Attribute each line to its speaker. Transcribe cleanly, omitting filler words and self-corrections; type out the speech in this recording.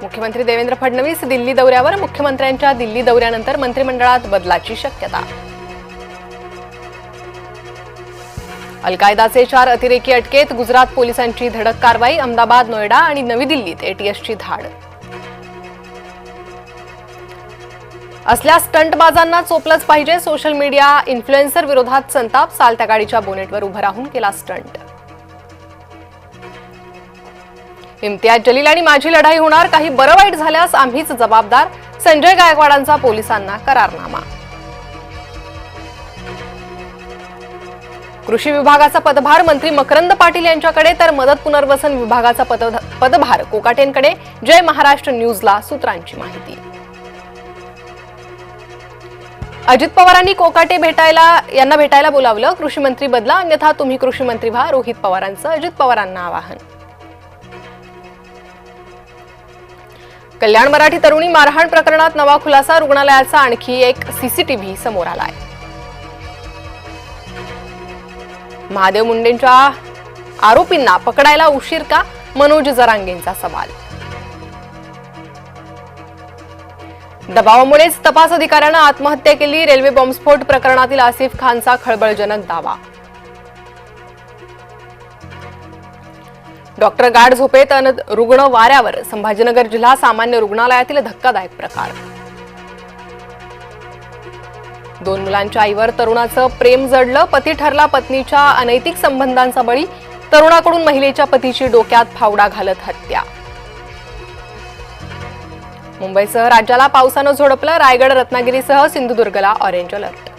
Speaker 1: मुख्यमंत्री देवेंद्र फडणवीस दिल्ली दौऱ्यावर. मुख्यमंत्र्यांच्या दिल्ली दौऱ्यानंतर मंत्रिमंडळात बदलाची शक्यता. अल-कायदाचे 4 अतिरेकी अटकेत. गुजरात पोलिसांची धडक कारवाई. अहमदाबाद, नोएडा आणि नवी दिल्लीत एटीएसची धाड. असल्या स्टंटबाजांना चोपलंच पाहिजे. सोशल मीडिया इन्फ्लुएन्सर विरोधात संताप. चालत्या गाडीच्या बोनेटवर उभं राहून केला स्टंट. इम्तियाज जलील आणि माझी लढाई होणार. काही बरं वाईट झाल्यास आम्हीच जबाबदार. संजय गायकवाडांचा पोलिसांना करारनामा. कृषी विभागाचा पदभार मंत्री मकरंद पाटील यांच्याकडे तर मदत पुनर्वसन विभागाचा पदभार कोकाटेंकडे. जय महाराष्ट्र न्यूजला सूत्रांची माहिती. अजित पवारांनी कोकाटे यांना भेटायला बोलावलं. कृषी मंत्री बदला अन्यथा तुम्ही कृषी मंत्री व्हा. रोहित पवारांचं अजित पवारांना आवाहन. कल्याण मराठी तरुणी मारहाण प्रकरणात नवा खुलासा. रुग्णालयाचा आणखी एक सीसीटीव्ही समोर आलाय. महादेव मुंडेंच्या आरोपींना पकडायला उशीर का? मनोज जरांगेंचा सवाल. दबावामुळेच तपास अधिकाऱ्यानं आत्महत्या केली. रेल्वे बॉम्बस्फोट प्रकरणातील आसिफ खानचा खळबळजनक दावा. डॉक्टर गाढ झोपेत अन रुग्ण वाऱ्यावर. संभाजीनगर जिल्हा सामान्य रुग्णालयातील धक्कादायक प्रकार. 2 मुलांच्या आईवर तरुणाचं प्रेम जडलं. पती ठरला पत्नीच्या अनैतिक संबंधांचा बळी. तरुणाकडून महिलेच्या पतीची डोक्यात फावडा घालत हत्या. मुंबईसह राज्याला पावसानं झोडपलं. रायगड, रत्नागिरीसह सिंधुदुर्गला ऑरेंज अलर्ट.